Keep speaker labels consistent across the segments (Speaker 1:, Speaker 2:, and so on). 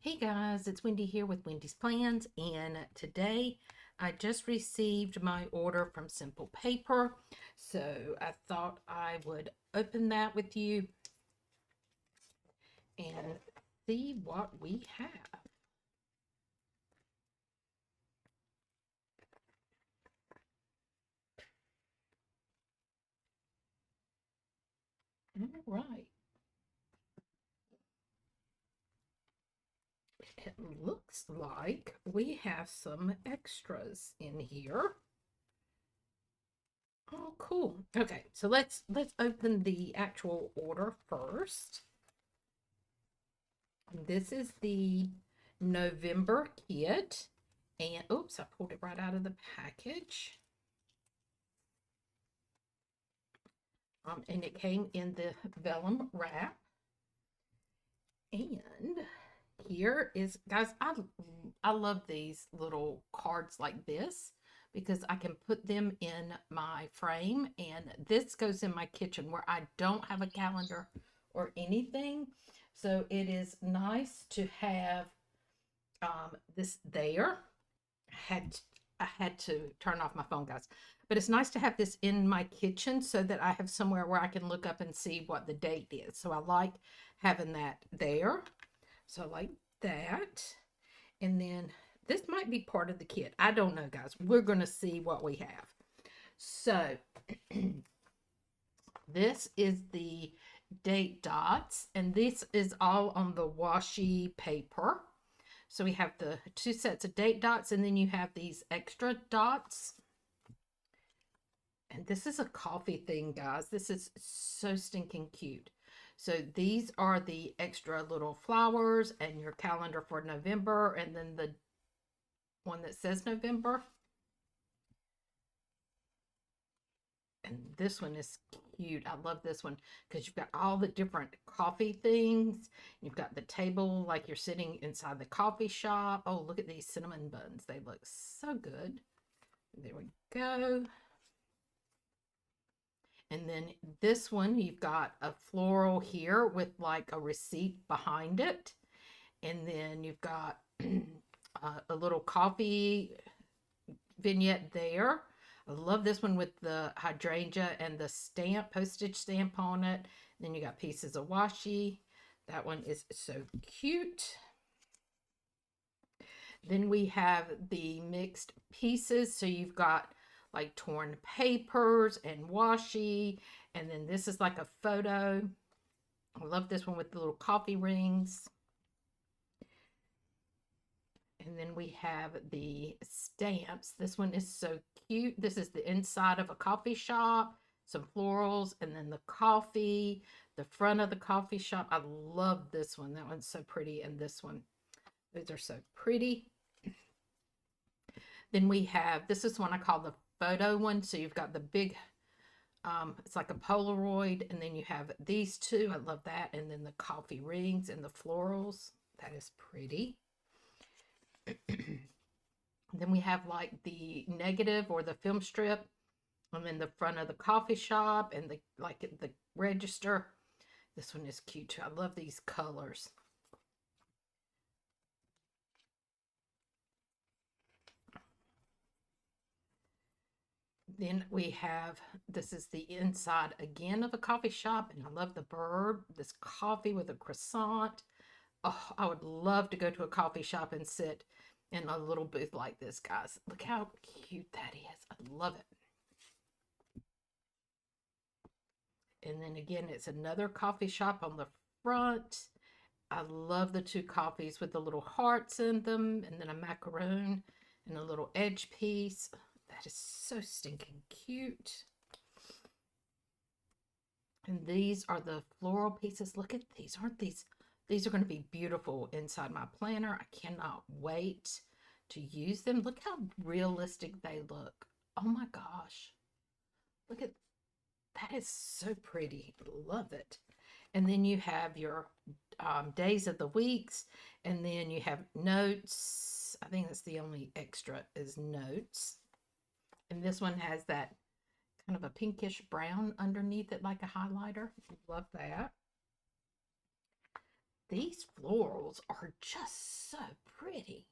Speaker 1: Hey guys, it's Wendy here with Wendy's Plans, and today I just received my order from Simple Paper, so I thought I would open that with you and see what we have. All right, it looks like we have some extras in here. Oh, cool. Okay, so let's open the actual order first. This is the November kit. And oops, I pulled it right out of the package. And it came in the vellum wrap. And here is, guys, I love these little cards like this because I can put them in my frame, and this goes in my kitchen where I don't have a calendar or anything. So it is nice to have this there. Had I had to turn off my phone, guys. But it's nice to have this in my kitchen so that I have somewhere where I can look up and see what the date is. So I like having that there. So I like that. And then this might be part of the kit. I don't know, guys. We're going to see what we have. So this is the date dots, and this is all on the washi paper. So we have the two sets of date dots, and then you have these extra dots. And this is a coffee thing, guys. This is so stinking cute. So these are the extra little flowers and your calendar for November, and then the one that says November. And this one is cute. I love this one because you've got all the different coffee things. You've got the table like you're sitting inside the coffee shop. Oh, look at these cinnamon buns. They look so good. There we go. And then this one, you've got a floral here with like a receipt behind it. And then you've got a little coffee vignette there. I love this one with the hydrangea and the stamp, postage stamp on it. Then you got pieces of washi. That one is so cute. Then we have the mixed pieces. So you've got like torn papers and washi. And then this is like a photo. I love this one with the little coffee rings. And then we have the stamps. This one is so cute. This is the inside of a coffee shop, some florals, and then the coffee, the front of the coffee shop. I love this one. That one's so pretty. And this one, those are so pretty. Then we have, this is one I call the photo one. So you've got the big, it's like a Polaroid. And then you have these two. I love that. And then the coffee rings and the florals. That is pretty. Then we have like the negative or the film strip, and then the front of the coffee shop and the like the register. This one is cute too. I love these colors. Then we have, this is the inside again of a coffee shop, and I love the bird, this coffee with a croissant. Oh, I would love to go to a coffee shop and sit in a little booth like this, guys. Look how cute that is. I love it. And then again, it's another coffee shop on the front. I love the two coffees with the little hearts in them, and then a macaroon and a little edge piece. That is so stinking cute. And these are the floral pieces. Look at these. Aren't these? These are going to be beautiful inside my planner. I cannot wait to use them. Look how realistic they look. Oh my gosh. Look at that, is so pretty. Love it. And then you have your days of the weeks, and then you have notes. I think that's the only extra is notes. And this one has that kind of a pinkish brown underneath it like a highlighter. Love that. These florals are just so pretty.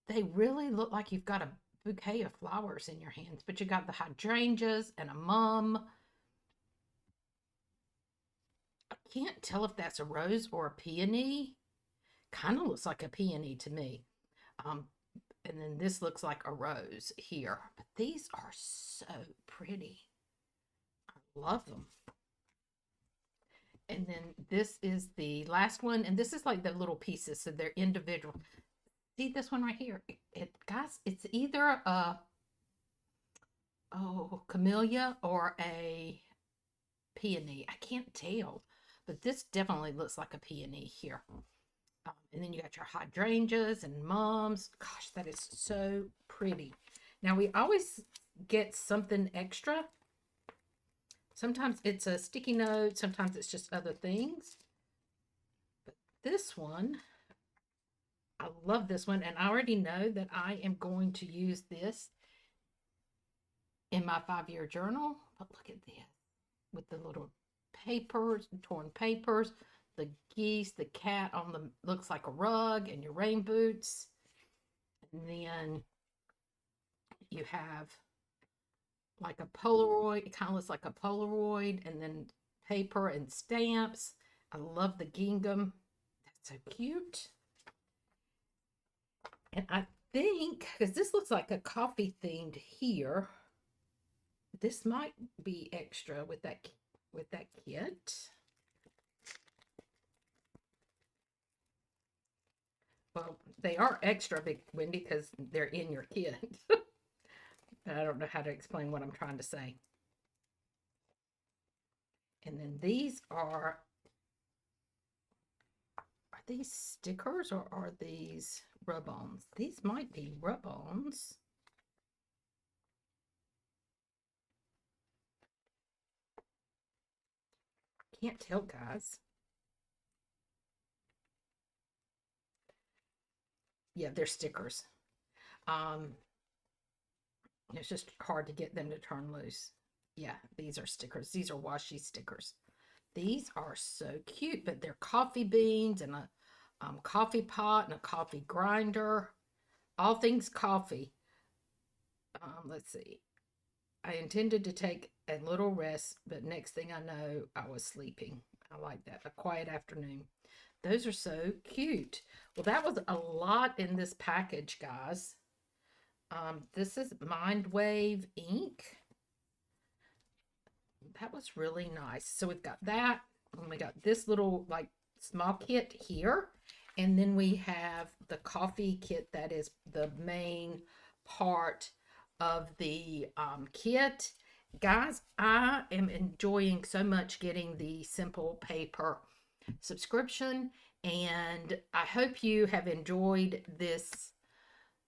Speaker 1: They really look like you've got a bouquet of flowers in your hands, but you got the hydrangeas and a mum. I can't tell if that's a rose or a peony. Kind of looks like a peony to me. Um, and then this looks like a rose here. But these are so pretty. I love them. And then this is the last one. And this is like the little pieces. So they're individual. See this one right here? Guys, it's either a camellia or a peony. I can't tell. But this definitely looks like a peony here. And then you got your hydrangeas and mums. Gosh, that is so pretty. Now, we always get something extra. Sometimes it's a sticky note. Sometimes it's just other things. But this one, I love this one. And I already know that I am going to use this in my 5-year journal. But look at this. With the little papers, torn papers. The geese, the cat on the, looks like a rug, and your rain boots. And then you have like a Polaroid. It kind of looks like a Polaroid, and then paper and stamps. I love the gingham. That's so cute. And I think, because this looks like a coffee themed here, this might be extra with that kit. Well, they are extra big, Wendy, because they're in your kit. I don't know how to explain what I'm trying to say. And then these are these stickers or are these rub-ons? These might be rub-ons. Can't tell, guys. Yeah, they're stickers. It's just hard to get them to turn loose. Yeah, these are stickers. These are washi stickers. These are so cute, but they're coffee beans and a coffee pot and a coffee grinder. All things coffee. Let's see. I intended to take a little rest, but next thing I know, I was sleeping. I like that. A quiet afternoon. Those are so cute. Well, that was a lot in this package, guys. This is Mind Wave ink. That was really nice. So we've got that. And we got this little like small kit here. And then we have the coffee kit that is the main part of the kit. Guys, I am enjoying so much getting the Simple Paper subscription, and I hope you have enjoyed this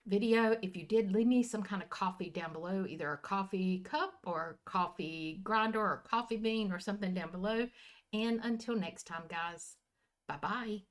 Speaker 1: video. If you did, leave me some kind of coffee down below, either a coffee cup or a coffee grinder or coffee bean or something down below. And until next time, guys, bye-bye.